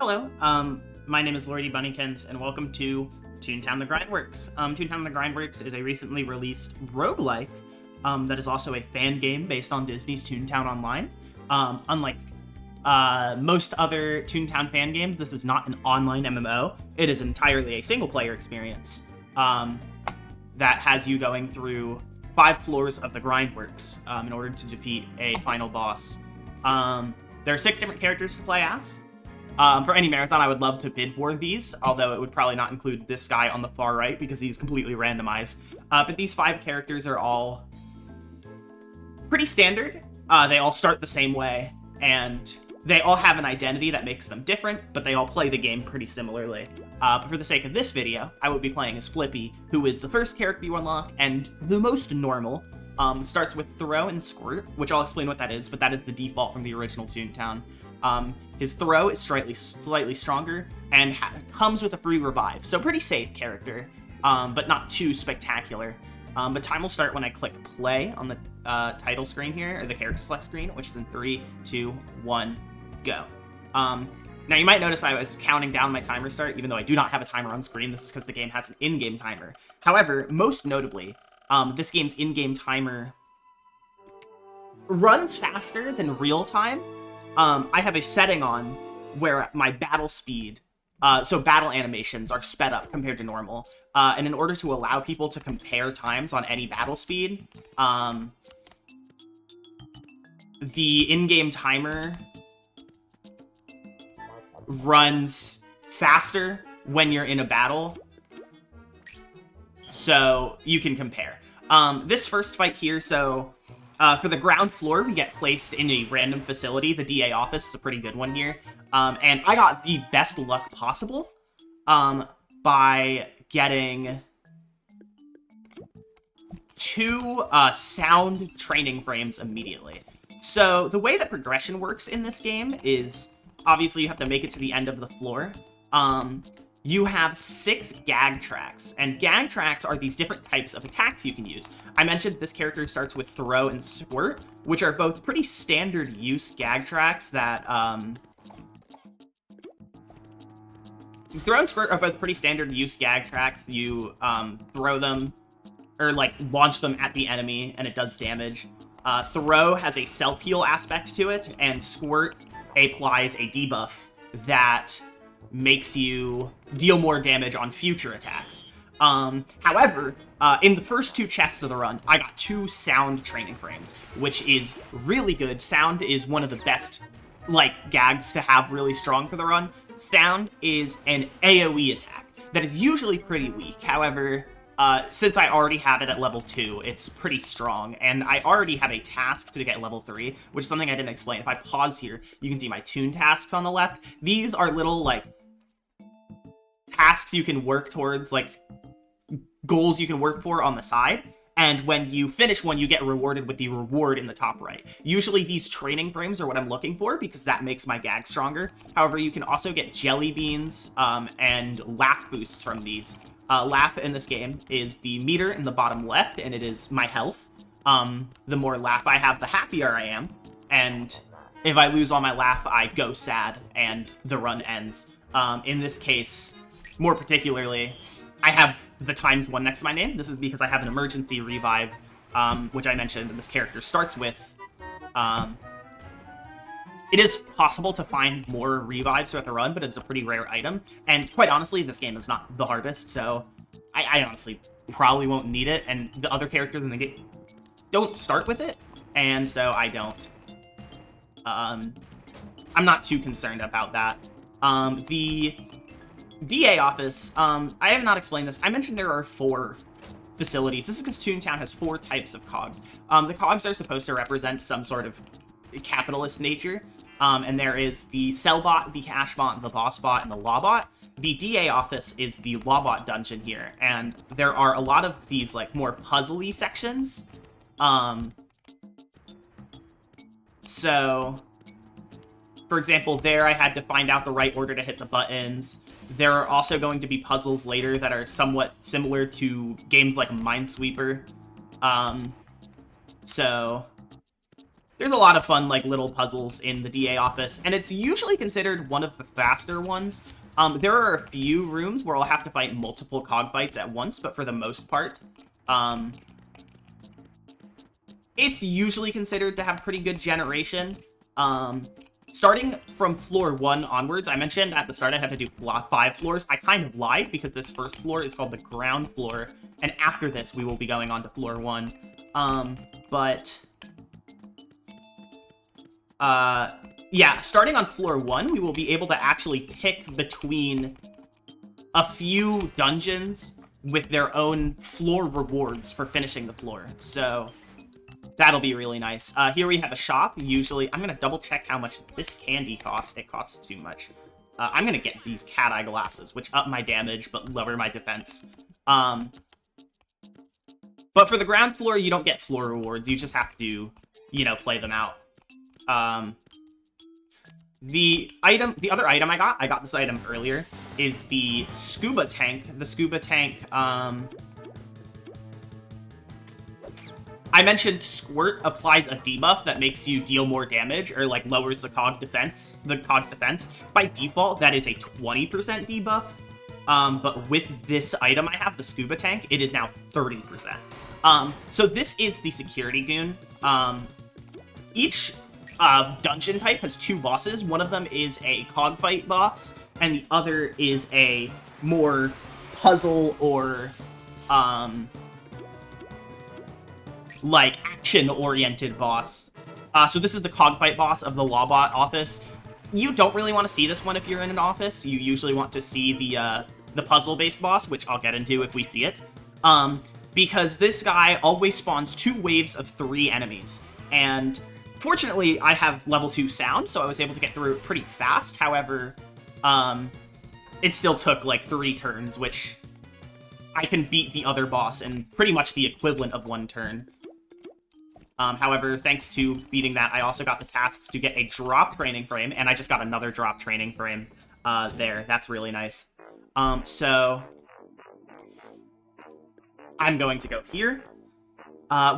Hello, my name is Lordy Bunnykins, and welcome to Toontown the Grindworks. Toontown the Grindworks is a recently released roguelike that is also a fan game based on Disney's Toontown Online. Unlike most other Toontown fan games, this is not an online MMO. It is entirely a single-player experience that has you going through 5 floors of the Grindworks in order to defeat a final boss. There are 6 different characters to play as. For any marathon, I would love to bid for these, although it would probably not include this guy on the far right because he's completely randomized. But these 5 characters are all pretty standard. They all start the same way, and they all have an identity that makes them different, but they all play the game pretty similarly. But for the sake of this video, I will be playing as Flippy, who is the first character you unlock, and the most normal. Starts with Throw and Squirt, which I'll explain what that is, but that is the default from the original Toontown. His Throw is slightly stronger, and comes with a free revive, so pretty safe character, but not too spectacular. But time will start when I click play on the title screen here, or the character select screen, which is in 3, 2, 1, go. Now you might notice I was counting down my timer start, even though I do not have a timer on screen. This is because the game has an in-game timer. However, most notably, this game's in-game timer runs faster than real time. I have a setting on where my battle speed, so battle animations are sped up compared to normal. And in order to allow people to compare times on any battle speed, the in-game timer runs faster when you're in a battle, so you can compare. This first fight here, so for the ground floor, we get placed in a random facility. The DA office is a pretty good one here. And I got the best luck possible by getting 2 sound training frames immediately. So the way that progression works in this game is, obviously you have to make it to the end of the floor. You have 6 gag tracks, and gag tracks are these different types of attacks you can use. I mentioned this character starts with Throw and Squirt, which are both pretty standard use gag tracks that, Throw and Squirt are both pretty standard use gag tracks. You, throw them, or, like, launch them at the enemy, and it does damage. Throw has a self-heal aspect to it, and Squirt applies a debuff that makes you deal more damage on future attacks. However, in the first 2 chests of the run, I got 2 sound training frames, which is really good. Sound is one of the best, like, gags to have really strong for the run. Sound is an AoE attack that is usually pretty weak. However, since I already have it at level 2, it's pretty strong, and I already have a task to get level 3, which is something I didn't explain. If I pause here, you can see my Toon tasks on the left. These are little, like, tasks you can work towards, like, goals you can work for on the side, and when you finish one, you get rewarded with the reward in the top right. Usually these training frames are what I'm looking for, because that makes my gag stronger. However, you can also get jelly beans and laugh boosts from these. Laugh in this game is the meter in the bottom left, and it is my health. The more laugh I have, the happier I am, and if I lose all my laugh, I go sad, and the run ends. In this case, more particularly, I have the ×1 next to my name. This is because I have an emergency revive, which I mentioned this character starts with. It is possible to find more revives throughout the run, but it's a pretty rare item. And quite honestly, this game is not the hardest, so I honestly probably won't need it. And the other characters in the game don't start with it, and so I don't. I'm not too concerned about that. The DA office, I have not explained this. I mentioned there are 4 facilities. This is because Toontown has 4 types of cogs. The cogs are supposed to represent some sort of capitalist nature, and there is the Sellbot, the Cashbot, the Bossbot, and the Lawbot. The DA office is the Lawbot dungeon here, and there are a lot of these, like, more puzzly sections. So, for example, there I had to find out the right order to hit the buttons. There are also going to be puzzles later that are somewhat similar to games like Minesweeper. So there's a lot of fun, like, little puzzles in the DA office, and it's usually considered one of the faster ones. There are a few rooms where I'll have to fight multiple cogfights at once, but for the most part, it's usually considered to have pretty good generation. Starting from floor 1 onwards, I mentioned at the start I had to do 5 floors. I kind of lied because this first floor is called the ground floor, and after this we will be going on to floor 1. Yeah, starting on floor 1, we will be able to actually pick between a few dungeons with their own floor rewards for finishing the floor. So that'll be really nice. Here we have a shop. Usually, I'm going to double check how much this candy costs. It costs too much. I'm going to get these cat eye glasses, which up my damage but lower my defense. But for the ground floor, you don't get floor rewards. You just have to, you know, play them out. The other item I got this item earlier, is the scuba tank. The scuba tank, I mentioned Squirt applies a debuff that makes you deal more damage, or like lowers the cog's defense. By default, that is a 20% debuff. But with this item I have, the scuba tank, it is now 30%. So this is the security goon. Each dungeon type has 2 bosses. One of them is a cogfight boss, and the other is a more puzzle or like action-oriented boss. So this is the cogfight boss of the Lawbot office. You don't really want to see this one if you're in an office. You usually want to see the puzzle-based boss, which I'll get into if we see it. Because this guy always spawns 2 waves of 3 enemies. And fortunately, I have level 2 sound, so I was able to get through it pretty fast. However, it still took like 3 turns, which I can beat the other boss in pretty much the equivalent of 1 turn. However, thanks to beating that, I also got the tasks to get a drop training frame, and I just got another drop training frame there. That's really nice. So I'm going to go here.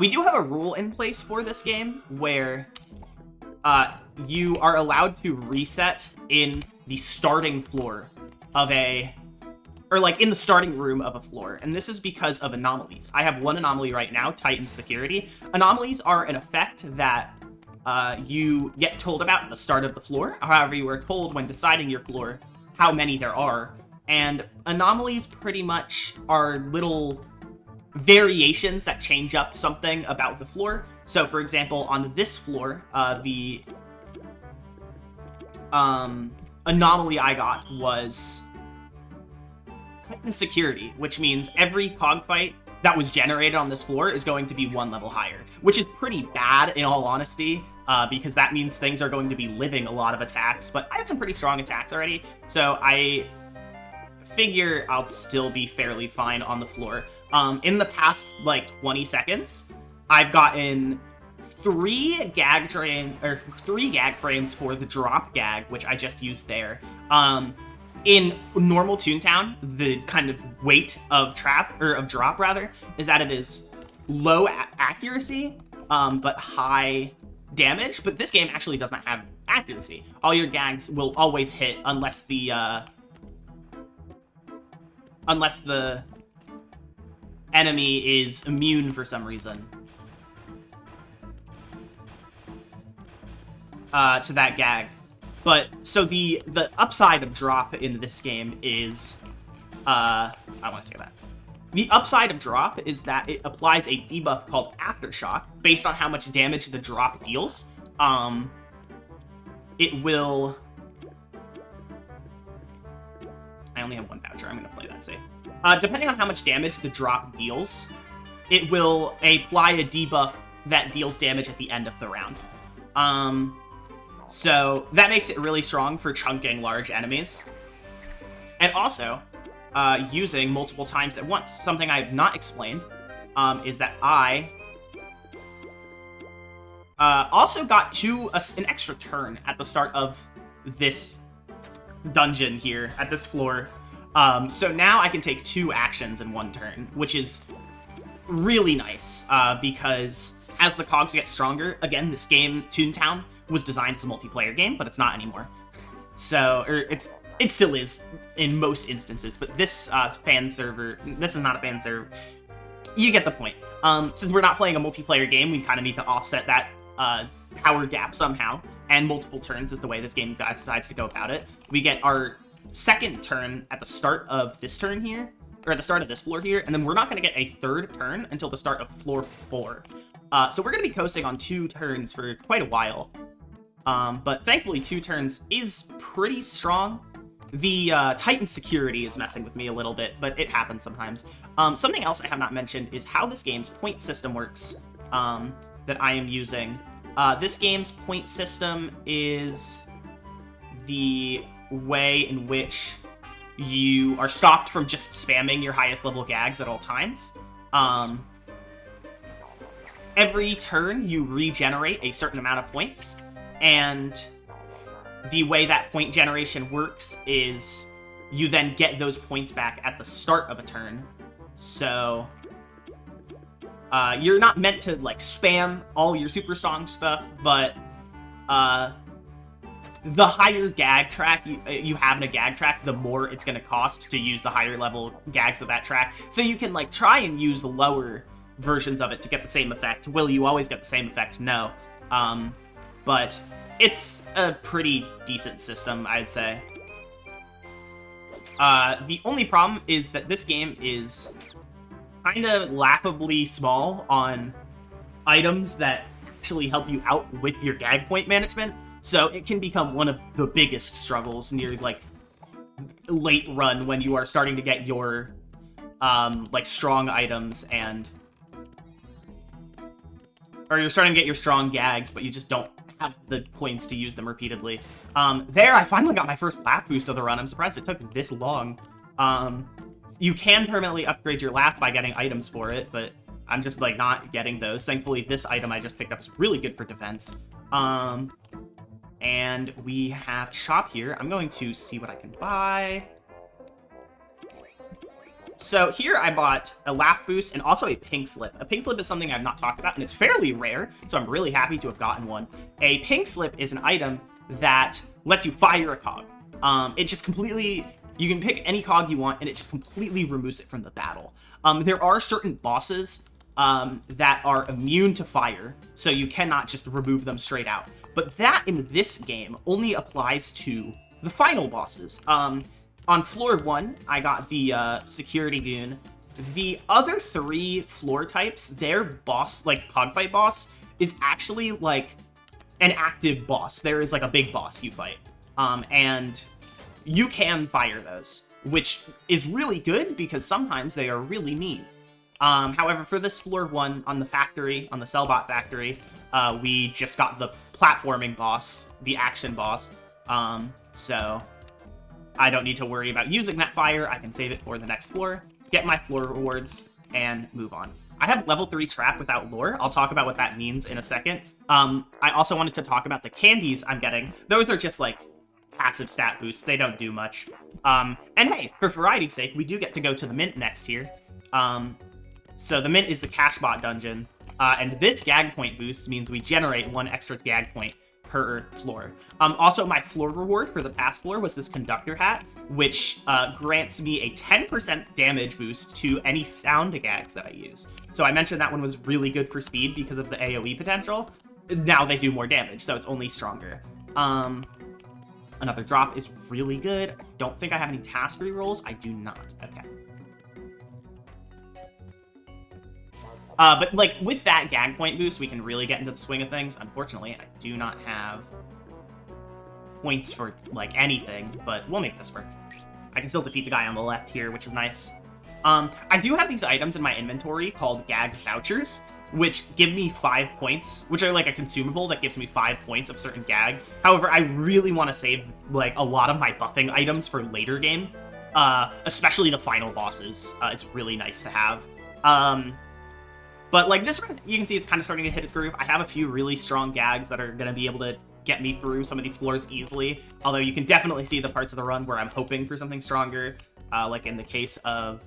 We do have a rule in place for this game where you are allowed to reset in the starting floor of in the starting room of a floor, and this is because of anomalies. I have 1 anomaly right now, Titan Security. Anomalies are an effect that you get told about at the start of the floor. However, you are told when deciding your floor how many there are, and anomalies pretty much are little variations that change up something about the floor. So, for example, on this floor, the anomaly I got was Titan Security, which means every cogfight that was generated on this floor is going to be 1 level higher, which is pretty bad in all honesty, because that means things are going to be living a lot of attacks, but I have some pretty strong attacks already, so I figure I'll still be fairly fine on the floor. In the past, like, 20 seconds, I've gotten 3 gag frames for the drop gag, which I just used there. In normal Toontown, the kind of weight of drop is that it is low accuracy, but high damage. But this game actually does not have accuracy. All your gags will always hit unless the enemy is immune for some reason to that gag. But, so the upside of drop in this game is, I want to say that. The upside of drop is that it applies a debuff called Aftershock, based on how much damage the drop deals. It will... I only have 1 voucher, I'm going to play that safe. Depending on how much damage the drop deals, it will apply a debuff that deals damage at the end of the round. So that makes it really strong for chunking large enemies. And also, using multiple times at once. Something I have not explained is that I also got an extra turn at the start of this dungeon here, at this floor. So now I can take 2 actions in 1 turn, which is really nice, because as the cogs get stronger, again, this game, Toontown, was designed as a multiplayer game, but it's not anymore. So, or it still is in most instances, but this fan server, this is not a fan server. You get the point. Since we're not playing a multiplayer game, we kind of need to offset that power gap somehow, and multiple turns is the way this game decides to go about it. We get our second turn at the start of this turn here, or at the start of this floor here, and then we're not going to get a third turn until the start of floor 4. So we're going to be coasting on 2 turns for quite a while. But thankfully 2 turns is pretty strong. The Titan security is messing with me a little bit, but it happens sometimes. Something else I have not mentioned is how this game's point system works that I am using. This game's point system is the way in which you are stopped from just spamming your highest level gags at all times. Every turn, you regenerate a certain amount of points, and the way that point generation works is you then get those points back at the start of a turn. So you're not meant to like spam all your super song stuff, but the higher gag track you have in a gag track, the more it's going to cost to use the higher level gags of that track. So you can like try and use the lower versions of it to get the same effect. Will you always get the same effect? No. But it's a pretty decent system, I'd say. The only problem is that this game is kind of laughably small on items that actually help you out with your gag point management, so it can become one of the biggest struggles near, like, late run when you are starting to get your, like, strong items and... or you're starting to get your strong gags, but you just don't have the points to use them repeatedly. There, I finally got my first laugh boost of the run. I'm surprised it took this long. You can permanently upgrade your laugh by getting items for it, but I'm just, like, not getting those. Thankfully, this item I just picked up is really good for defense. And we have a shop here. I'm going to see what I can buy. So here I bought a laugh boost and also a pink slip. A pink slip is something I've not talked about, and it's fairly rare, so I'm really happy to have gotten one. A pink slip is an item that lets you fire a cog. It just completely... You can pick any cog you want, and it just completely removes it from the battle. There are certain bosses that are immune to fire, so you cannot just remove them straight out. But that, in this game, only applies to the final bosses. On floor 1, I got the security goon. The other 3 floor types, their boss, like, cogfight boss, is actually, like, an active boss. There is, like, a big boss you fight. And you can fire those, which is really good because sometimes they are really mean. However, for this floor 1 on the factory, on the Cellbot factory, we just got the platforming boss, the action boss. So I don't need to worry about using that fire. I can save it for the next floor, get my floor rewards, and move on. I have level 3 trap without lore. I'll talk about what that means in a second. I also wanted to talk about the candies I'm getting. Those are just, like, passive stat boosts. They don't do much. And hey, for variety's sake, we do get to go to the Mint next here. So the Mint is the Cashbot dungeon, and this gag point boost means we generate 1 extra gag point per floor. Also, my floor reward for the past floor was this Conductor Hat, which grants me a 10% damage boost to any sound gags that I use. So I mentioned that one was really good for speed because of the AoE potential. Now they do more damage, so it's only stronger. Another drop is really good. I don't think I have any task rerolls. I do not. Okay. But, like, with that gag point boost, we can really get into the swing of things. Unfortunately, I do not have points for, like, anything, but we'll make this work. I can still defeat the guy on the left here, which is nice. I do have these items in my inventory called gag vouchers, which give me 5 points, which are, like, a consumable that gives me 5 points of certain gag. However, I really want to save, like, a lot of my buffing items for later game, especially the final bosses. It's really nice to have. But, like, this one, you can see it's kind of starting to hit its groove. I have a few really strong gags that are going to be able to get me through some of these floors easily, although you can definitely see the parts of the run where I'm hoping for something stronger, like in the case of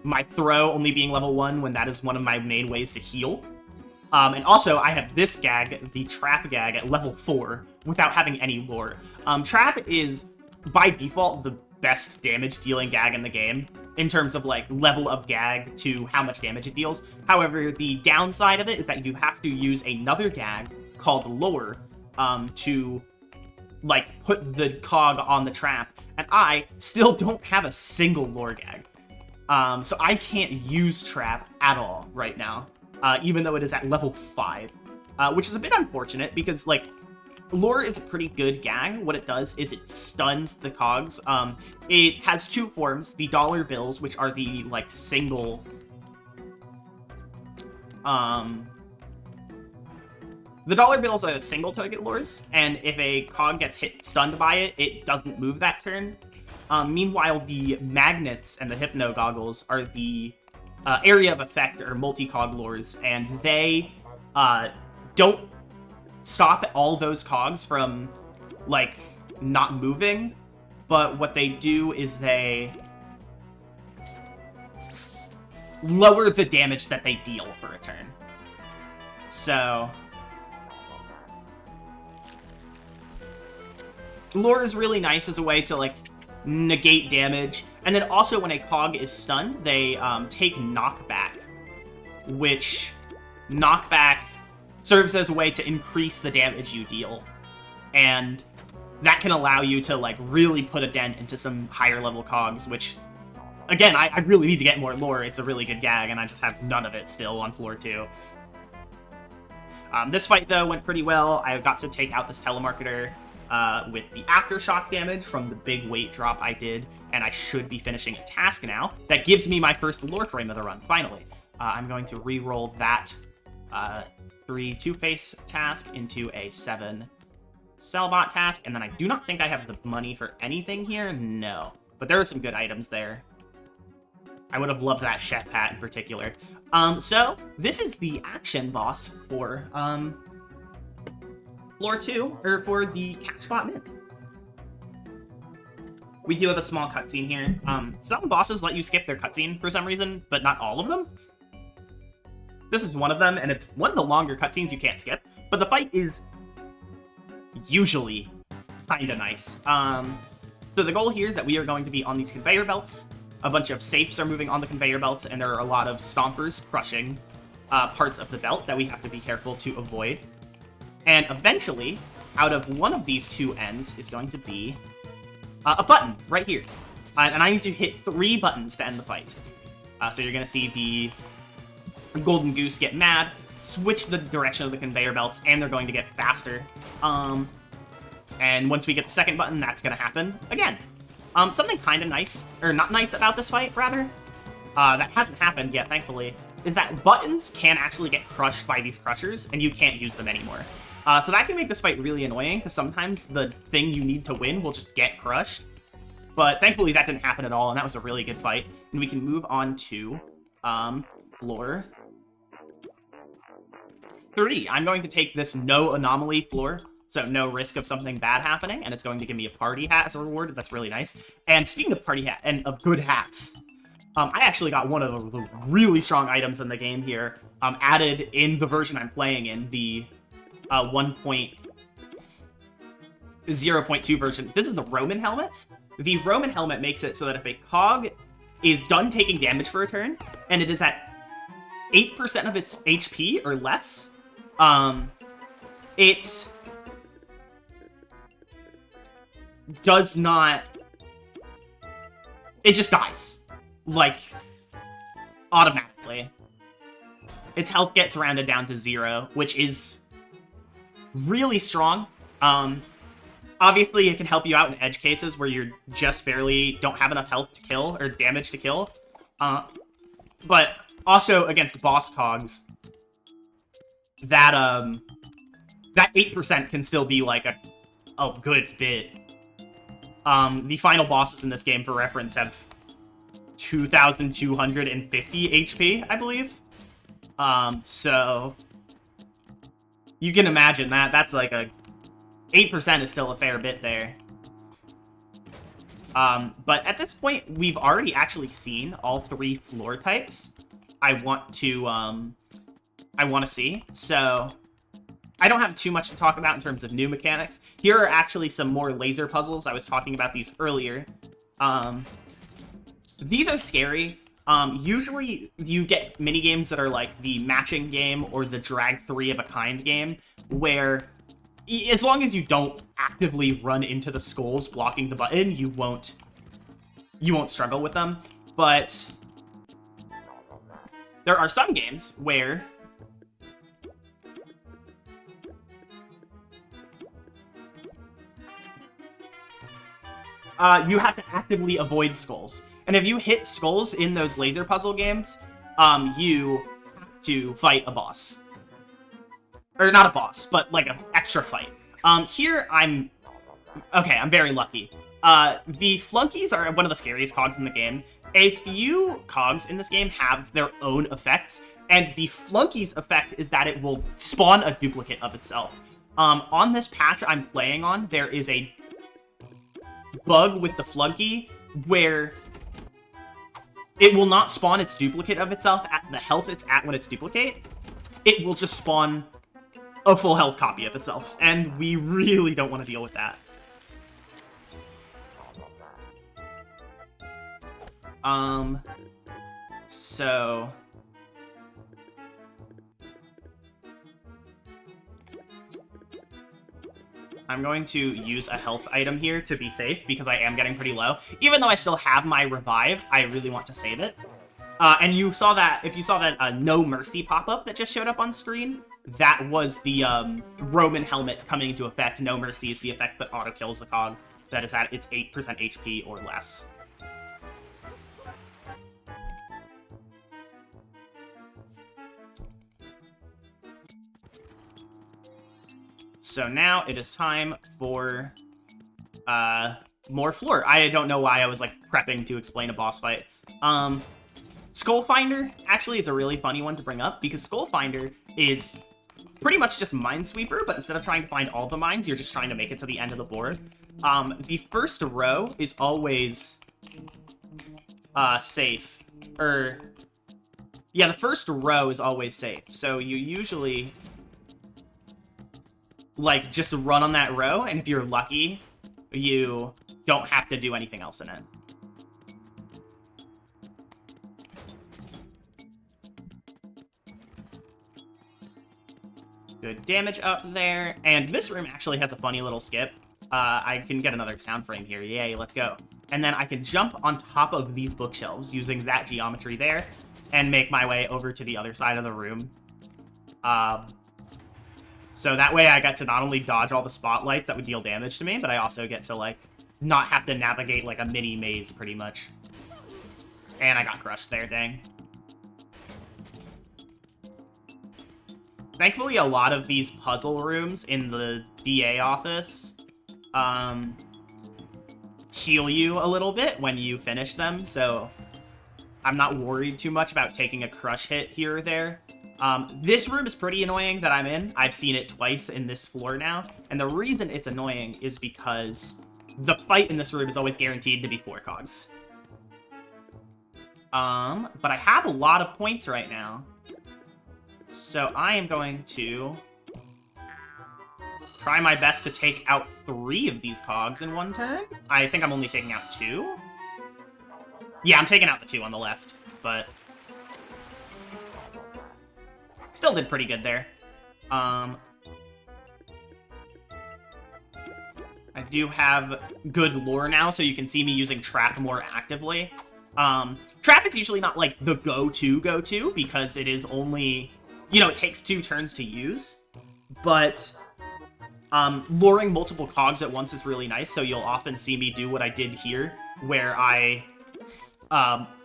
my throw only being level 1 when that is one of my main ways to heal. And also, I have this gag, the Trap gag, at level 4, without having any lore. Trap is, by default, the best damage-dealing gag in the game, in terms of, like, level of gag to how much damage it deals. However, the downside of it is that you have to use another gag called Lore to, like, put the cog on the trap, and I still don't have a single lore gag. So I can't use Trap at all right now. Even though it is at level 5, which is a bit unfortunate because, like, lore is a pretty good gag. What it does is it stuns the cogs. It has 2 forms, the dollar bills, which are the, like, single... The dollar bills are the single target lures, and if a cog gets stunned by it, it doesn't move that turn. Meanwhile, the magnets and the hypno goggles are the area of effect or multi-cog lures, and they don't stop all those cogs from, like, not moving, but what they do is they lower the damage that they deal for a turn. So lore is really nice as a way to, like, negate damage. And then also when a cog is stunned, they take knockback, which knockback serves as a way to increase the damage you deal. And that can allow you to, like, really put a dent into some higher level cogs, which, again, I really need to get more lore. It's a really good gag, and I just have none of it still on floor 2. This fight, though, went pretty well. I got to take out this telemarketer with the aftershock damage from the big weight drop I did, and I should be finishing a task now. That gives me my first lore frame of the run, finally. I'm going to re-roll that 3 Two-Face task into a 7 Sellbot task, and then I do not think I have the money for anything here. No. But there are some good items there. I would have loved that chef hat in particular. So, this is the action boss for, floor 2, or for the Catchbot Mint. We do have a small cutscene here. Some bosses let you skip their cutscene for some reason, but not all of them. This is one of them, and it's one of the longer cutscenes you can't skip, but the fight is usually kinda nice. So the goal here is that we are going to be on these conveyor belts. A bunch of safes are moving on the conveyor belts, and there are a lot of stompers crushing parts of the belt that we have to be careful to avoid. And eventually, out of one of these 2 ends is going to be a button right here. And I need to hit 3 buttons to end the fight. So you're going to see the golden goose get mad, switch the direction of the conveyor belts, and they're going to get faster. And once we get the second button, that's going to happen again. Something kind of nice, or not nice about this fight, rather, that hasn't happened yet, thankfully, is that buttons can actually get crushed by these crushers, and you can't use them anymore. So that can make this fight really annoying, because sometimes the thing you need to win will just get crushed. But thankfully that didn't happen at all, and that was a really good fight. And we can move on to floor 3. I'm going to take this no anomaly floor, so no risk of something bad happening, and it's going to give me a party hat as a reward. That's really nice. And speaking of party hat, and of good hats, I actually got one of the really strong items in the game here, added in the version I'm playing in, the 1.0.2 version. This is the Roman helmet. The Roman helmet makes it so that if a cog is done taking damage for a turn, and it is at 8% of its HP or less, it does not... It just dies. Like, automatically. Its health gets rounded down to 0, which is really strong. Obviously, it can help you out in edge cases where you're just barely don't have enough health to kill, or damage to kill. But also against boss cogs, that 8% can still be like a good bit. The final bosses in this game, for reference, have 2,250 HP, I believe. So you can imagine that. That's like a 8% is still a fair bit there. But at this point, we've already actually seen all 3 floor types I want to see. So I don't have too much to talk about in terms of new mechanics. Here are actually some more laser puzzles. I was talking about these earlier. These are scary. Usually you get mini games that are like the matching game or the drag 3 of a kind game, where as long as you don't actively run into the skulls blocking the button, you won't struggle with them. But there are some games where you have to actively avoid skulls. And if you hit skulls in those laser puzzle games, you have to fight a boss. Or not a boss, but like an extra fight. Here I'm very lucky. The flunkies are one of the scariest cogs in the game. A few cogs in this game have their own effects, and the flunky's effect is that it will spawn a duplicate of itself. On this patch I'm playing on, there is a bug with the flunky where it will not spawn its duplicate of itself at the health it's at when it's duplicate. It will just spawn a full health copy of itself, and we really don't want to deal with that. So I'm going to use a health item here to be safe, because I am getting pretty low. Even though I still have my revive, I really want to save it. And if you saw that No Mercy pop-up that just showed up on screen, that was the Roman helmet coming into effect. No Mercy is the effect that auto-kills the cog that is at its 8% HP or less. So now it is time for more floor. I don't know why I was like prepping to explain a boss fight. Skull Finder actually is a really funny one to bring up, because Skull Finder is pretty much just Minesweeper, but instead of trying to find all the mines, you're just trying to make it to the end of the board. The first row is always safe. Yeah, the first row is always safe. So you usually like just run on that row, and if you're lucky, you don't have to do anything else in it. Good damage up there, and this room actually has a funny little skip. I can get another sound frame here. Yay, let's go. And then I can jump on top of these bookshelves using that geometry there and make my way over to the other side of the room. So that way I get to not only dodge all the spotlights that would deal damage to me, but I also get to, like, not have to navigate, like, a mini maze, pretty much. And I got crushed there, dang. Thankfully, a lot of these puzzle rooms in the DA office heal you a little bit when you finish them, so I'm not worried too much about taking a crush hit here or there. This room is pretty annoying that I'm in. I've seen it twice in this floor now, and the reason it's annoying is because the fight in this room is always guaranteed to be 4 cogs. But I have a lot of points right now, so I am going to try my best to take out 3 of these cogs in one turn. I think I'm only taking out 2. Yeah, I'm taking out the 2 on the left, but still did pretty good there. I do have good lore now, so you can see me using Trap more actively. Trap is usually not, like, the go-to, because it is only, you know, it takes 2 turns to use. But luring multiple cogs at once is really nice, so you'll often see me do what I did here, where I,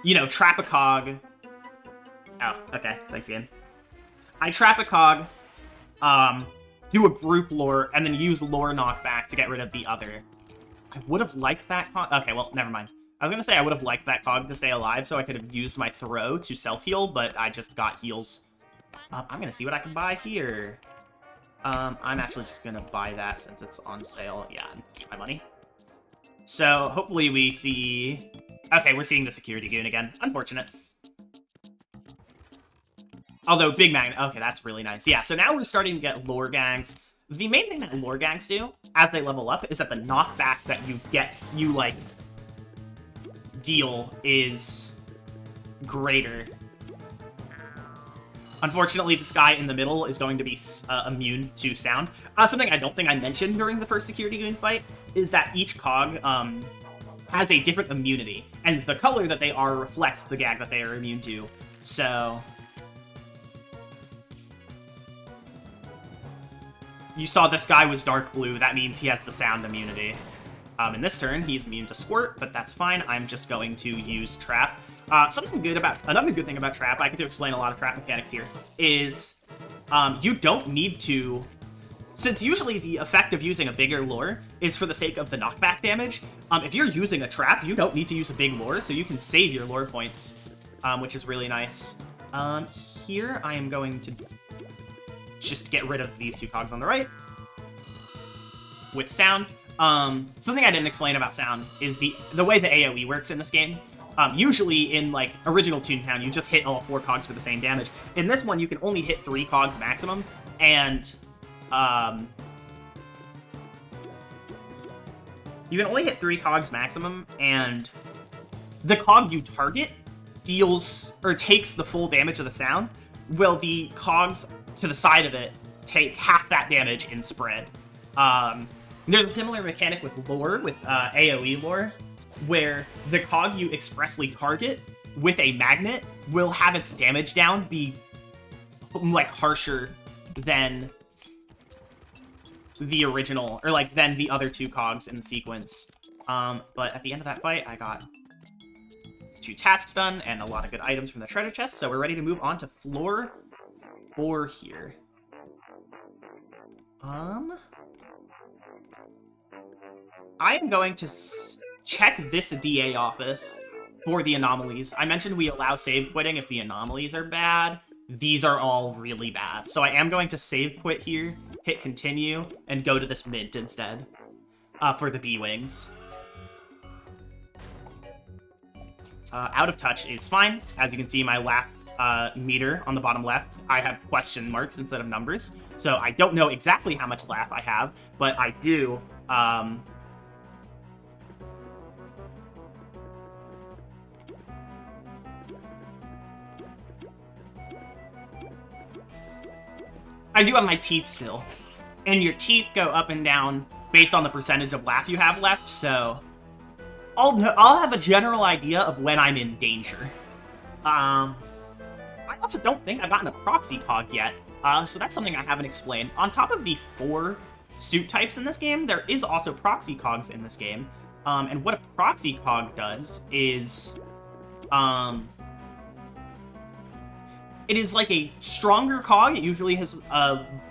you know, trap a cog. Oh, okay, thanks again. I trap a cog, do a group lure, and then use lore knockback to get rid of the other. I would have liked that cog. Okay, well, never mind. I was going to say I would have liked that cog to stay alive, so I could have used my throw to self-heal, but I just got heals. I'm going to see what I can buy here. I'm actually just going to buy that since it's on sale. Yeah, and keep my money. So hopefully we see... Okay, we're seeing the security goon again. Unfortunate. Although Big Magnet... Okay, that's really nice. Yeah, so now we're starting to get lore gangs. The main thing that lore gangs do, as they level up, is that the knockback that you like, deal is greater. Unfortunately, this guy in the middle is going to be immune to sound. Something I don't think I mentioned during the first security goon fight is that each cog has a different immunity, and the color that they are reflects the gag that they are immune to. So you saw this guy was dark blue. That means he has the sound immunity. In this turn, he's immune to squirt, but that's fine. I'm just going to use trap. Another good thing about trap, I get to explain a lot of trap mechanics here, is you don't need to, since usually the effect of using a bigger lure is for the sake of the knockback damage, if you're using a trap, you don't need to use a big lure, so you can save your lure points, which is really nice. Here, I am going to just get rid of these two cogs on the right with sound. Something I didn't explain about sound is the way the AoE works in this game. Usually in, like, original Toontown, you just hit all 4 cogs for the same damage. In this one, you can only hit 3 cogs maximum, and, you can only hit 3 cogs maximum, and the cog you target deals, or takes the full damage of the sound, while the cogs to the side of it take half that damage in spread. There's a similar mechanic with lore, with AoE lore, where the cog you expressly target with a magnet will have its damage down be, like, harsher than the original, or, like, than the other 2 cogs in the sequence. But at the end of that fight, I got 2 tasks done and a lot of good items from the treasure chest, so we're ready to move on to floor 4 here. I am going to check this DA office for the anomalies. I mentioned we allow save quitting if the anomalies are bad. These are all really bad. So I am going to save quit here, hit continue, and go to this mint instead for the B-Wings. Out of touch is fine. As you can see, my laugh meter on the bottom left, I have question marks instead of numbers. So I don't know exactly how much laugh I have, but I do... I do have my teeth still, and your teeth go up and down based on the percentage of laugh you have left, so I'll have a general idea of when I'm in danger. I also don't think I've gotten a proxy cog yet, so that's something I haven't explained. On top of the 4 suit types in this game, there is also proxy cogs in this game, and what a proxy cog does is, it is like a stronger cog. It usually has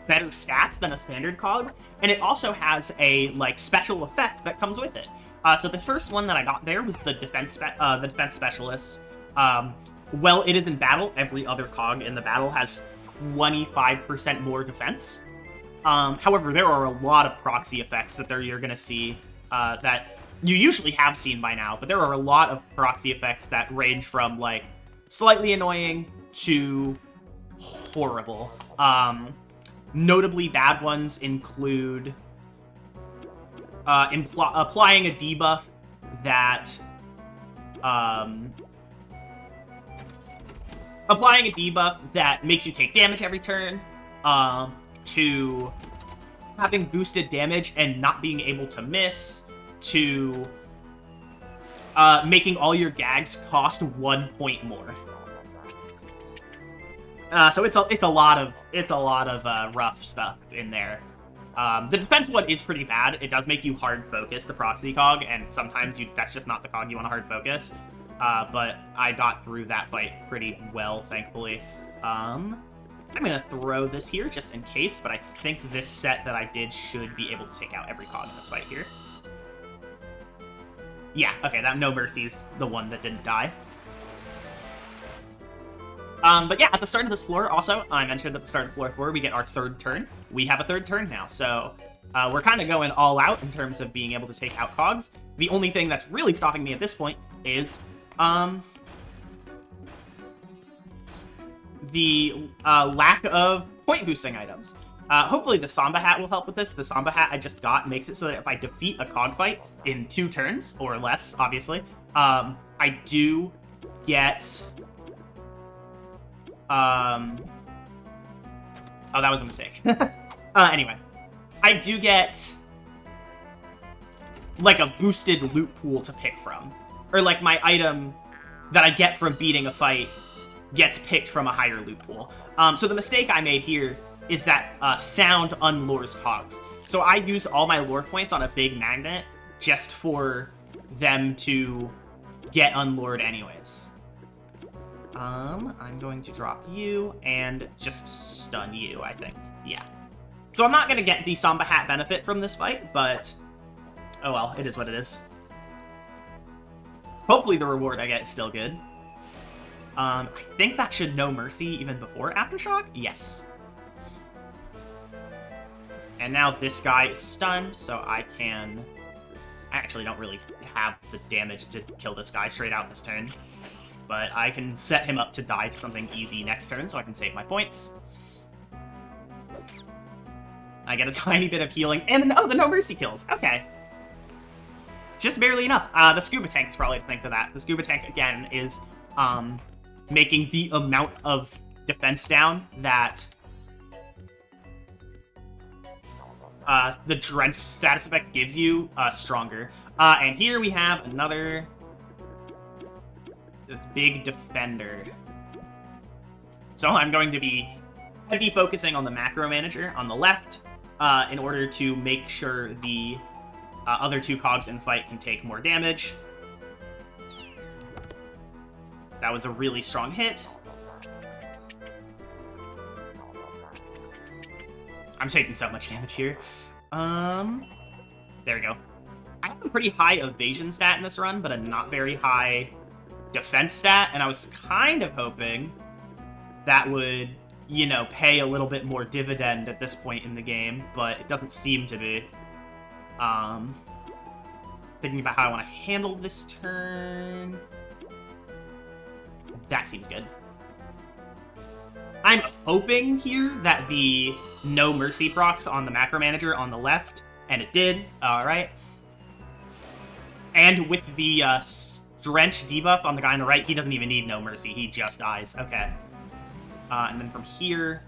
better stats than a standard cog, and it also has a, like, special effect that comes with it. So the first one that I got there was the defense specialist. While it is in battle, every other cog in the battle has 25% more defense. However, there are a lot of proxy effects that you're going to see that you usually have seen by now, but there are a lot of proxy effects that range from, like, slightly annoying to horrible. Notably bad ones include applying a debuff that makes you take damage every turn, to having boosted damage and not being able to miss, to making all your gags cost 1 point more. So it's a lot of rough stuff in there. The defense one is pretty bad. It does make you hard focus the proxy cog, and sometimes that's just not the cog you want to hard focus. But I got through that fight pretty well, thankfully. I'm gonna throw this here just in case, but I think this set that I did should be able to take out every cog in this fight here. Yeah, okay, that No Mercy's the one that didn't die. But yeah, at the start of this floor, also, I mentioned at the start of floor 4, we get our third turn. We have a third turn now, so we're kind of going all out in terms of being able to take out cogs. The only thing that's really stopping me at this point is the lack of point boosting items. Hopefully the Samba Hat will help with this. The Samba Hat I just got makes it so that if I defeat a cog fight in 2 turns, or less, obviously, I do get... Oh, that was a mistake. Anyway, I do get, like, a boosted loot pool to pick from. Or, like, my item that I get from beating a fight gets picked from a higher loot pool. So the mistake I made here is that sound unlures cogs. So I used all my lure points on a big magnet just for them to get unlured anyways. I'm going to drop you and just stun you, I think. Yeah. So I'm not going to get the Samba Hat benefit from this fight, but... oh well, it is what it is. Hopefully the reward I get is still good. I think that should No Mercy even before Aftershock? Yes. And now this guy is stunned, so I can... I actually don't really have the damage to kill this guy straight out this turn. But I can set him up to die to something easy next turn, so I can save my points. I get a tiny bit of healing, and then, oh, the No Mercy kills. Okay. Just barely enough. The Scuba Tank is probably to thank for that. The Scuba Tank, again, is making the amount of defense down that the Drench status effect gives you stronger. And here we have another... big defender. So I'm going to be heavy focusing on the macro manager on the left in order to make sure the other 2 cogs in fight can take more damage. That was a really strong hit. I'm taking so much damage here. There we go. I have a pretty high evasion stat in this run, but a not very high defense stat, and I was kind of hoping that would, you know, pay a little bit more dividend at this point in the game, but it doesn't seem to be. Thinking about how I want to handle this turn. That seems good. I'm hoping here that the No Mercy procs on the macro manager on the left, and it did, alright. And with the Drench debuff on the guy on the right, he doesn't even need No Mercy, he just dies. Okay. And then from here,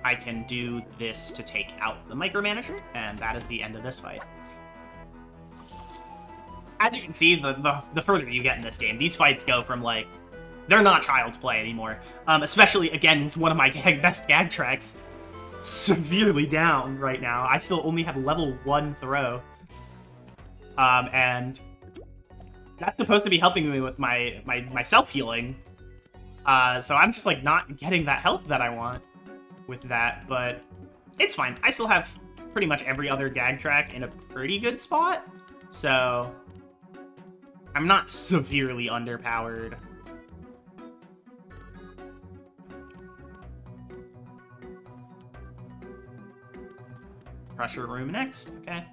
I can do this to take out the micromanager, and that is the end of this fight. As you can see, the further you get in this game, these fights go from, like, they're not child's play anymore. Especially, again, with one of my best gag tracks severely down right now. I still only have level 1 throw. And that's supposed to be helping me with my self-healing. So I'm just, like, not getting that health that I want with that, but it's fine. I still have pretty much every other gag track in a pretty good spot, so I'm not severely underpowered. Pressure room next, okay.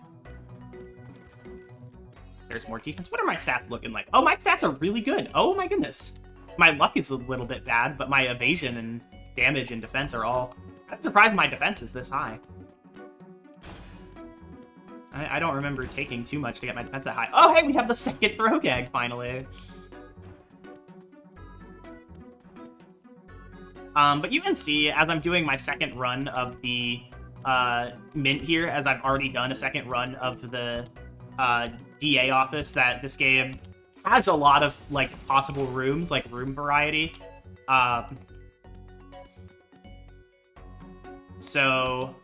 There's more defense. What are my stats looking like? Oh, my stats are really good. Oh my goodness. My luck is a little bit bad, but my evasion and damage and defense are all... I'm surprised my defense is this high. I don't remember taking too much to get my defense that high. Oh, hey, we have the second throw gag, finally. But you can see, as I'm doing my second run of the mint here, as I've already done a second run of the DA office, that this game has a lot of, like, possible rooms, like room variety. So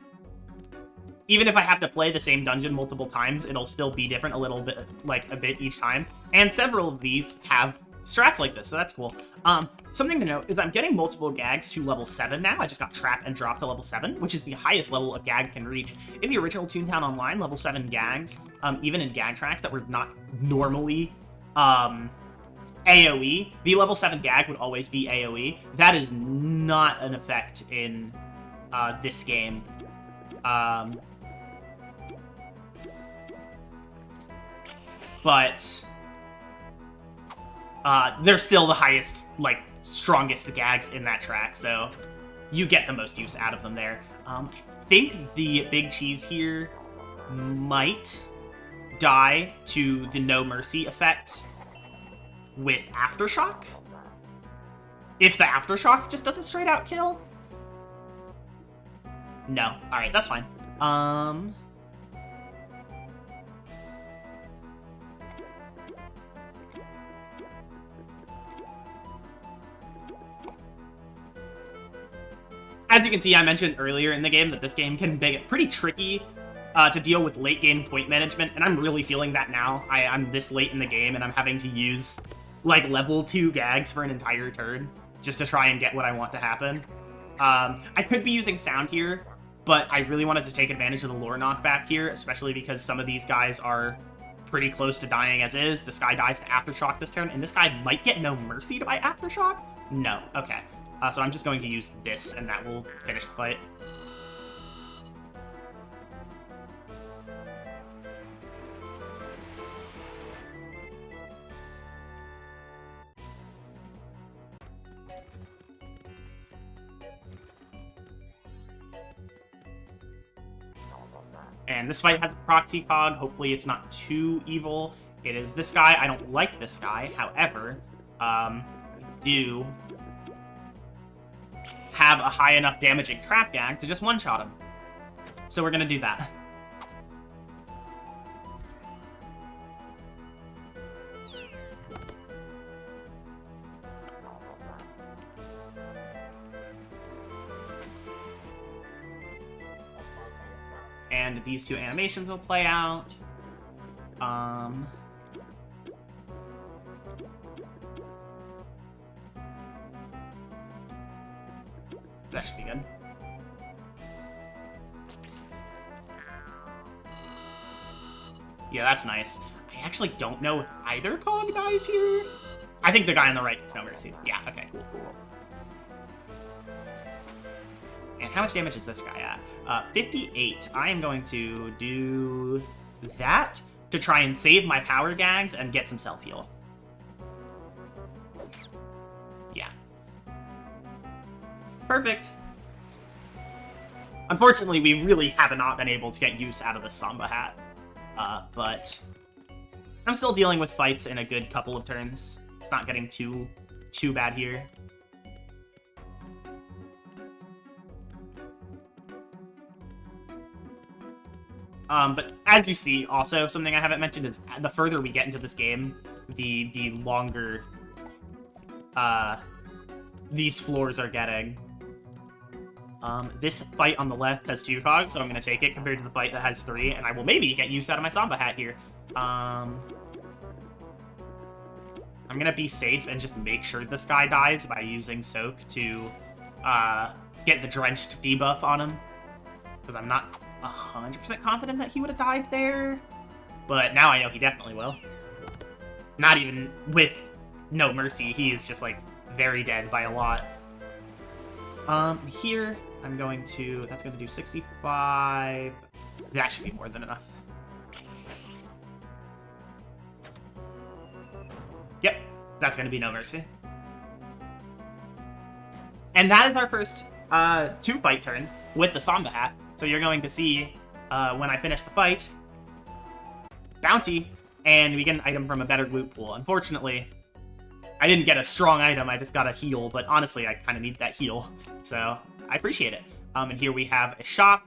even if I have to play the same dungeon multiple times, it'll still be different a little bit, like a bit each time. And several of these have strats like this, so that's cool. Something to note is I'm getting multiple gags to level 7 now. I just got Trap and Drop to level 7, which is the highest level a gag can reach. In the original Toontown Online, level 7 gags, even in gag tracks that were not normally AoE. The level 7 gag would always be AoE. That is not an effect in this game. But they're still the highest, like, strongest gags in that track, so you get the most use out of them there. I think the Big Cheese here might die to the No Mercy effect with Aftershock. If the Aftershock just doesn't straight out kill. No. Alright, that's fine. As you can see, I mentioned earlier in the game that this game can get pretty tricky to deal with late game point management, and I'm really feeling that now. I'm this late in the game, and I'm having to use, like, level 2 gags for an entire turn just to try and get what I want to happen. I could be using sound here, but I really wanted to take advantage of the lore knockback here, especially because some of these guys are pretty close to dying as is. This guy dies to Aftershock this turn, and this guy might get No Mercy by Aftershock? No. Okay. So I'm just going to use this, and that will finish the fight. And this fight has a proxy cog. Hopefully it's not too evil. It is this guy. I don't like this guy. However, I do have a high enough damaging trap gag to just one-shot him. So we're gonna do that. And these two animations will play out. That should be good. Yeah, that's nice. I actually don't know if either cog dies here. I think the guy on the right gets No Mercy. Yeah, okay, cool. And how much damage is this guy at? 58. I am going to do that to try and save my power gags and get some self-heal. Yeah. Perfect. Unfortunately, we really have not been able to get use out of the Samba hat. But I'm still dealing with fights in a good couple of turns. It's not getting too bad here. But as you see, also, something I haven't mentioned is the further we get into this game, the longer these floors are getting. This fight on the left has 2 cogs, so I'm going to take it compared to the fight that has 3, and I will maybe get use out of my Samba hat here. I'm going to be safe and just make sure this guy dies by using Soak to get the Drenched debuff on him, because I'm not 100% confident that he would have died there, but now I know he definitely will. Not even with No Mercy, he is just, like, very dead by a lot. Here, I'm going to... That's going to do 65... That should be more than enough. Yep, that's going to be No Mercy. And that is our first 2-fight turn with the Samba hat. So you're going to see, when I finish the fight, bounty, and we get an item from a better loot pool. Unfortunately, I didn't get a strong item, I just got a heal, but honestly, I kind of need that heal, so I appreciate it. And here we have a shop,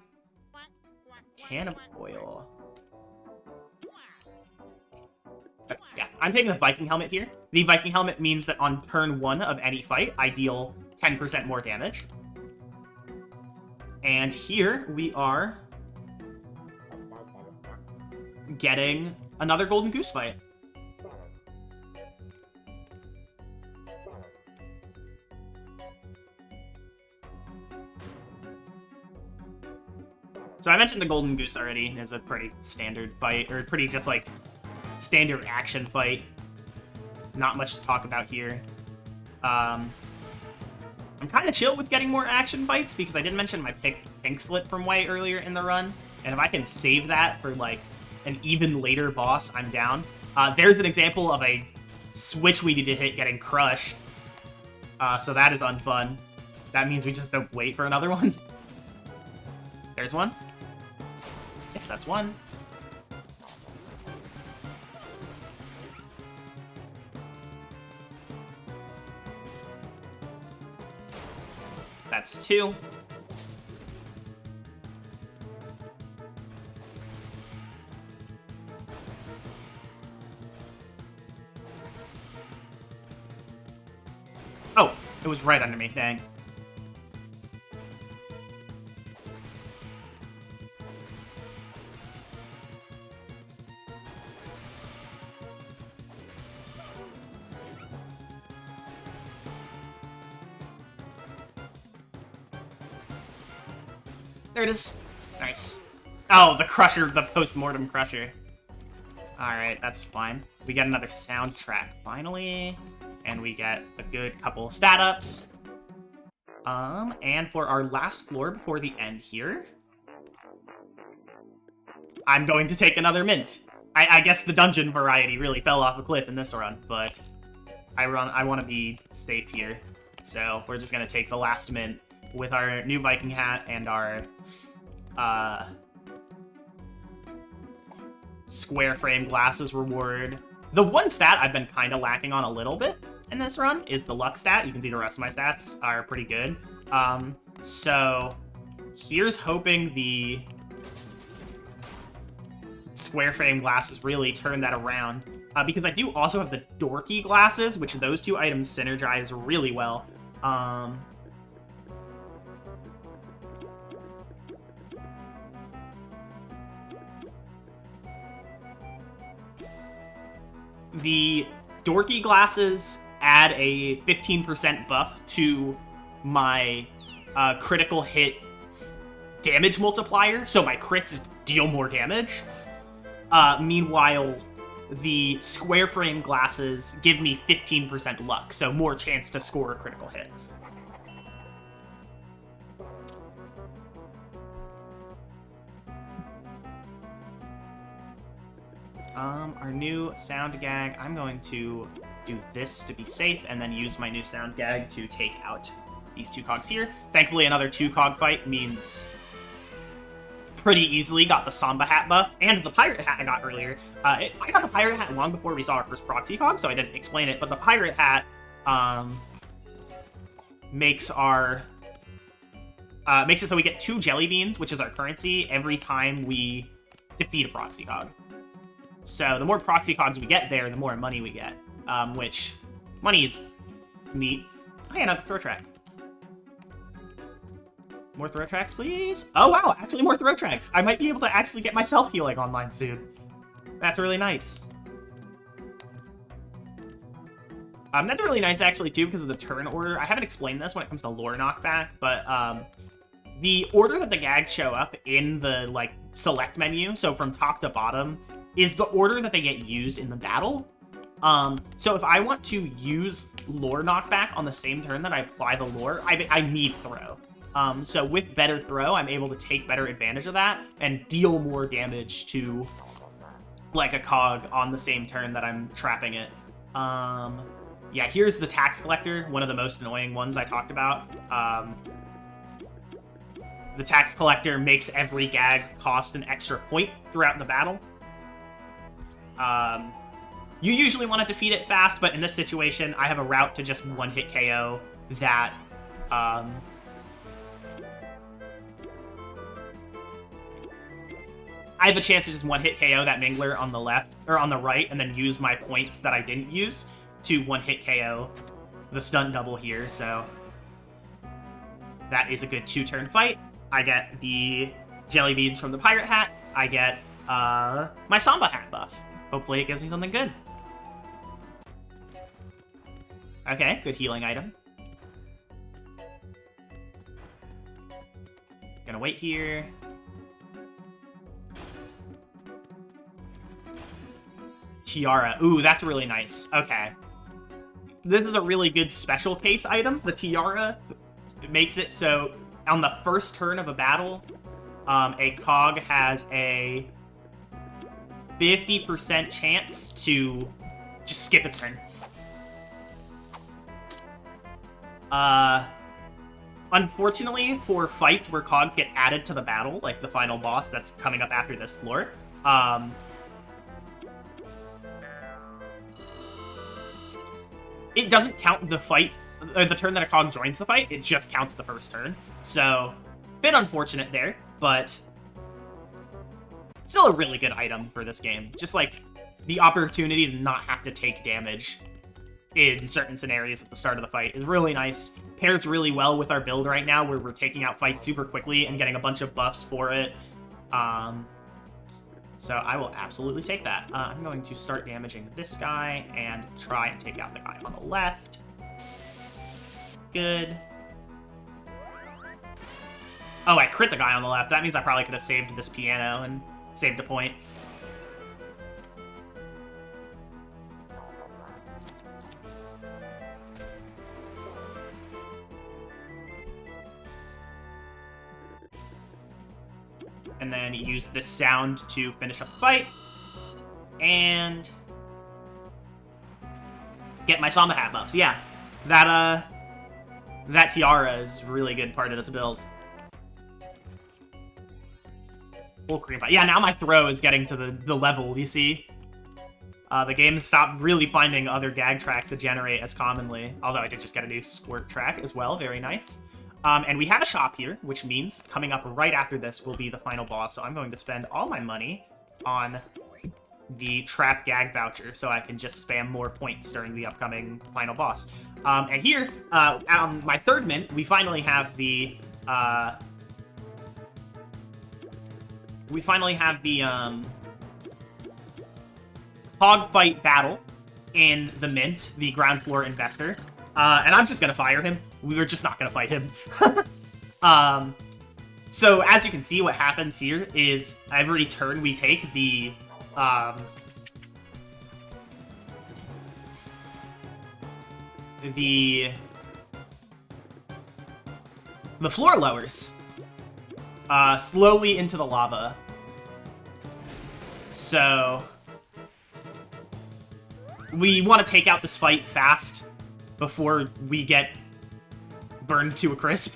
can of oil. Yeah, I'm taking the Viking helmet here. The Viking helmet means that on turn 1 of any fight, I deal 10% more damage. And here we are getting another Golden Goose fight. So I mentioned the Golden Goose already is a pretty standard fight, or pretty just like standard action fight. not much to talk about here. I'm kind of chill with getting more action bites because I did mention my pink slip from white earlier in the run, and if I can save that for like an even later boss, I'm down. There's an example of a switch we need to hit getting crushed, so that is unfun. That means we just don't wait for another one. There's one. Yes, that's one. That's two. Oh, it was right under me, dang. There it is. Nice. Oh, the crusher, the post-mortem crusher. Alright, that's fine. We get another soundtrack, finally. And we get a good couple stat ups. And for our last floor before the end here, I'm going to take another mint. I guess the dungeon variety really fell off a cliff in this run, but I want to be safe here. So we're just going to take the last mint with our new Viking hat and our square frame glasses reward. The one stat I've been kind of lacking on a little bit in this run is the luck stat. You can see the rest of my stats are pretty good. So here's hoping the square frame glasses really turn that around. Because I do also have the dorky glasses, which those two items synergize really well. The dorky glasses add a 15% buff to my critical hit damage multiplier, so my crits deal more damage. Meanwhile, the square frame glasses give me 15% luck, so more chance to score a critical hit. Our new sound gag, I'm going to do this to be safe, and then use my new sound gag to take out these two cogs here. Thankfully, another 2-cog fight means pretty easily got the Samba hat buff, and the pirate hat I got earlier. I got the pirate hat long before we saw our first proxy cog, so I didn't explain it, but the pirate hat makes our... makes it so we get 2 jelly beans, which is our currency, every time we defeat a proxy cog. So the more proxy cogs we get there, the more money we get, which money is neat. Oh, yeah, another throw track. More throw tracks, please. Oh, wow, actually more throw tracks. I might be able to actually get myself healing online soon. That's really nice. That's really nice, actually, too, because of the turn order. I haven't explained this when it comes to lore knockback, but the order that the gags show up in the, like, select menu, so from top to bottom, is the order that they get used in the battle. So if I want to use lore knockback on the same turn that I apply the lore, I need throw. So with better throw, I'm able to take better advantage of that and deal more damage to, like, a cog on the same turn that I'm trapping it. Yeah, here's the tax collector, one of the most annoying ones I talked about. The tax collector makes every gag cost an extra point throughout the battle. You usually want to defeat it fast, but in this situation, I have a route to just one-hit KO that, I have a chance to just one-hit KO that Mingler on the left, or on the right, and then use my points that I didn't use to one-hit KO the stunt double here, so that is a good 2-turn fight. I get the jelly beans from the pirate hat. I get my Samba hat buff. Hopefully it gives me something good. Okay, good healing item. Gonna wait here. Tiara. Ooh, that's really nice. Okay. this is a really good special case item. The tiara makes it so on the first turn of a battle, a cog has a 50% chance to just skip its turn. Unfortunately, for fights where cogs get added to the battle, like the final boss that's coming up after this floor, it doesn't count the fight, or the turn that a cog joins the fight, it just counts the first turn. So, bit unfortunate there, but still a really good item for this game. Just like the opportunity to not have to take damage in certain scenarios at the start of the fight is really nice. Pairs really well with our build right now, where we're taking out fights super quickly and getting a bunch of buffs for it. So I will absolutely take that. I'm going to start damaging this guy and try and take out the guy on the left. Good. Oh, I crit the guy on the left. That means I probably could have saved this piano and saved a point. And then use this sound to finish up the fight. And get my Samba hat buffs. Yeah, that tiara is a really good part of this build. Full cream pie. Yeah, now my throw is getting to the level, you see? The game stopped really finding other gag tracks to generate as commonly. Although I did just get a new squirt track as well, very nice. And we have a shop here, which means coming up right after this will be the final boss. So I'm going to spend all my money on the trap gag voucher so I can just spam more points during the upcoming final boss. And here, on my third mint, we finally have the hog fight battle in the mint, the ground floor investor. And I'm just gonna fire him. We were just not gonna fight him. So as you can see, what happens here is every turn we take, the floor lowers slowly into the lava. So we want to take out this fight fast before we get burned to a crisp.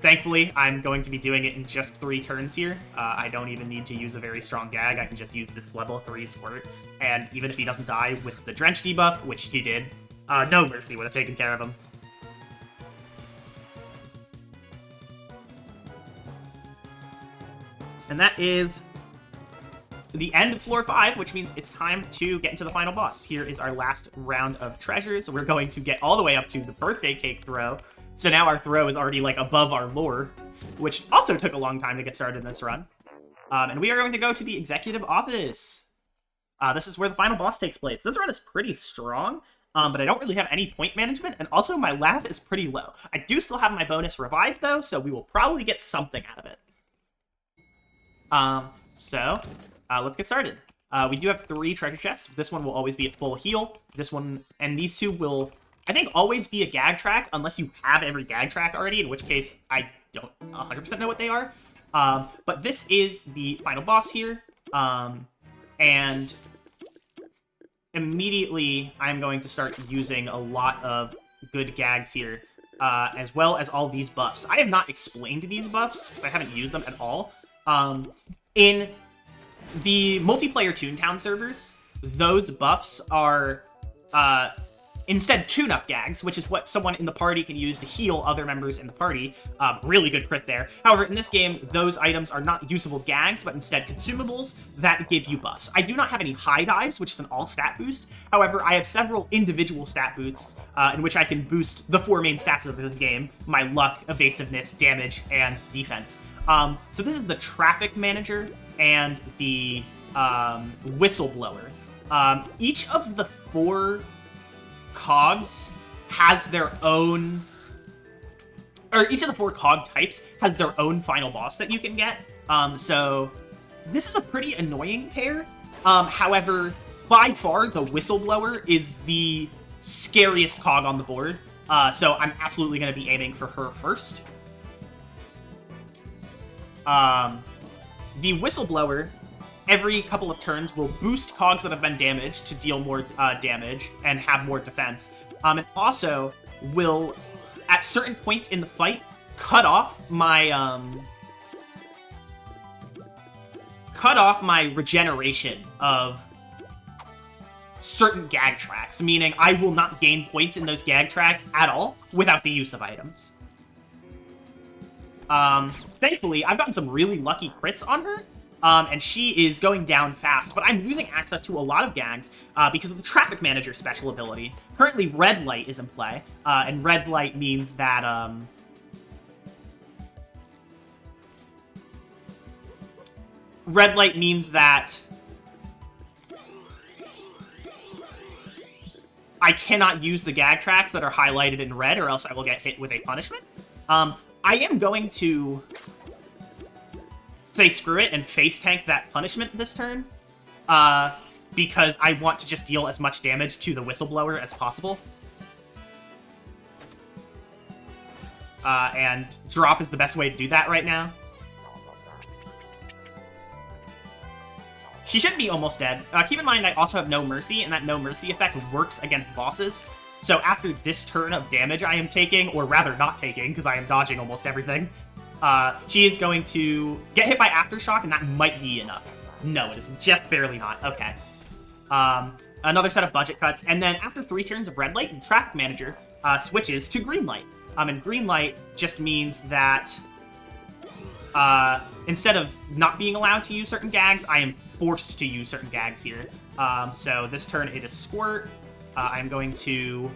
Thankfully, I'm going to be doing it in just 3 turns here. I don't even need to use a very strong gag. I can just use this level 3 squirt. And even if he doesn't die with the drench debuff, which he did, no mercy would have taken care of him. And that is the end of floor 5, which means it's time to get into the final boss. Here is our last round of treasures. We're going to get all the way up to the birthday cake throw. So now our throw is already like above our lore, which also took a long time to get started in this run. And we are going to go to the executive office. This is where the final boss takes place. This run is pretty strong, but I don't really have any point management, and also my lab is pretty low. I do still have my bonus revive though, so we will probably get something out of it. Let's get started. We do have 3 treasure chests. This one will always be a full heal. This one, and these 2 will, I think, always be a gag track, unless you have every gag track already, in which case I don't 100% know what they are. But this is the final boss here, and immediately I'm going to start using a lot of good gags here, as well as all these buffs. I have not explained these buffs, because I haven't used them at all. In the multiplayer Toontown servers, those buffs are instead tune-up gags, which is what someone in the party can use to heal other members in the party. Really good crit there. However, in this game, those items are not usable gags, but instead consumables that give you buffs. I do not have any high dives, which is an all-stat boost. However, I have several individual stat boosts in which I can boost the 4 main stats of the game: my luck, evasiveness, damage, and defense. So this is the traffic manager and the whistleblower. Each of the 4 cogs has their own, or each of the 4 cog types has their own final boss that you can get. So this is a pretty annoying pair. However, by far the whistleblower is the scariest cog on the board. So I'm absolutely going to be aiming for her first. The Whistleblower, every couple of turns, will boost cogs that have been damaged to deal more damage and have more defense. And also will, at certain points in the fight, cut off my regeneration of certain gag tracks, meaning I will not gain points in those gag tracks at all without the use of items. Thankfully, I've gotten some really lucky crits on her, and she is going down fast, but I'm losing access to a lot of gags because of the Traffic Manager special ability. Currently, Red Light is in play, and Red Light means that, I cannot use the gag tracks that are highlighted in red, or else I will get hit with a punishment. I am going to say screw it and face tank that punishment this turn, because I want to just deal as much damage to the Whistleblower as possible. And drop is the best way to do that right now. She should be almost dead. Keep in mind I also have No Mercy, and that No Mercy effect works against bosses. So after this turn of damage I am taking, or rather not taking, because I am dodging almost everything, she is going to get hit by Aftershock, and that might be enough. No, it is just barely not. Okay. Another set of budget cuts, and then after 3 turns of Red Light, the Traffic Manager switches to Green Light. And Green Light just means that instead of not being allowed to use certain gags, I am forced to use certain gags here. So this turn it is Squirt. I'm going to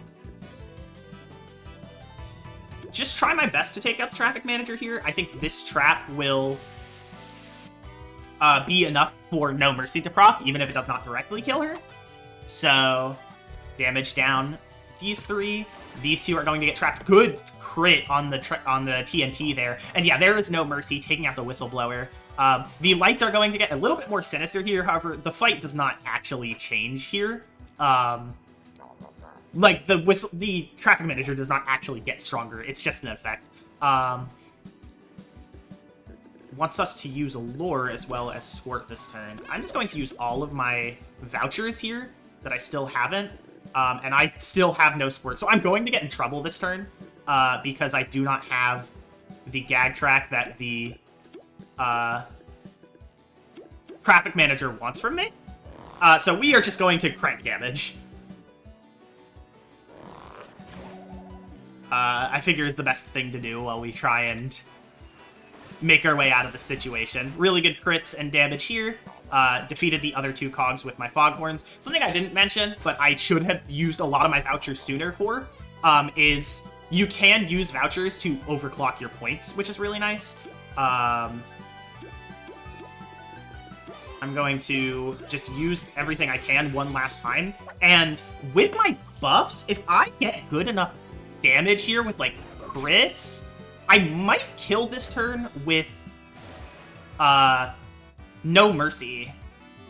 just try my best to take out the Traffic Manager here. I think this trap will be enough for No Mercy to proc, even if it does not directly kill her. So, damage down these 3. These 2 are going to get trapped. Good crit on the TNT there. And yeah, there is No Mercy taking out the Whistleblower. The lights are going to get a little bit more sinister here. However, the fight does not actually change here. Like, the Traffic Manager does not actually get stronger. It's just an effect. Wants us to use Allure as well as Squirt this turn. I'm just going to use all of my vouchers here that I still haven't. And I still have no Squirt. So I'm going to get in trouble this turn because I do not have the gag track that the Traffic Manager wants from me. So we are just going to crank damage. I figure is the best thing to do while we try and make our way out of the situation. Really good crits and damage here. Defeated the other 2 cogs with my Foghorns. Something I didn't mention, but I should have used a lot of my vouchers sooner for, is you can use vouchers to overclock your points, which is really nice. I'm going to just use everything I can one last time. And with my buffs, if I get good enough damage here with, like, crits, I might kill this turn with, No Mercy.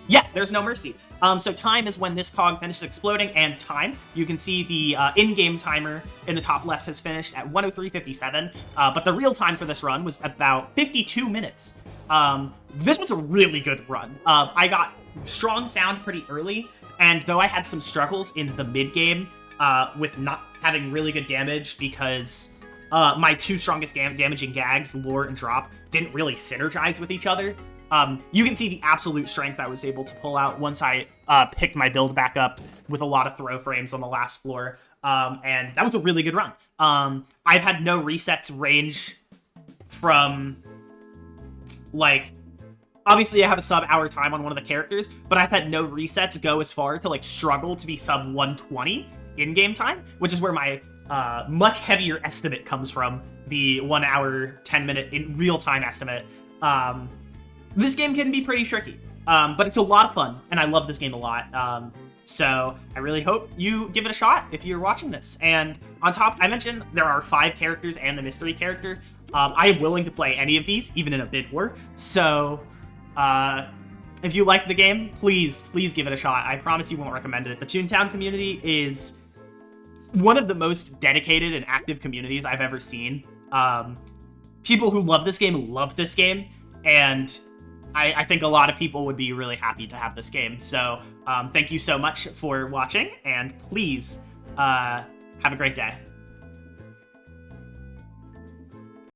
Yeah, there's No Mercy. So time is when this cog finishes exploding, and time, you can see the in-game timer in the top left has finished at 1:03:57, but the real time for this run was about 52 minutes. This was a really good run. I got strong sound pretty early, and though I had some struggles in the mid-game with not having really good damage because my 2 strongest damaging gags, Lure and Drop, didn't really synergize with each other. You can see the absolute strength I was able to pull out once I picked my build back up with a lot of throw frames on the last floor, and that was a really good run. I've had no resets range from, like, obviously I have a sub-hour time on one of the characters, but I've had no resets go as far to, like, struggle to be sub-120 in-game time, which is where my much heavier estimate comes from, the 1 hour, 10 minute in real-time estimate. This game can be pretty tricky, but it's a lot of fun, and I love this game a lot. So I really hope you give it a shot if you're watching this. And on top, I mentioned there are 5 characters and the mystery character. I am willing to play any of these, even in a bid war. So if you like the game, please give it a shot. I promise you won't recommend it. The Toontown community is one of the most dedicated and active communities I've ever seen. People who love this game, and I think a lot of people would be really happy to have this game. So thank you so much for watching, and please have a great day.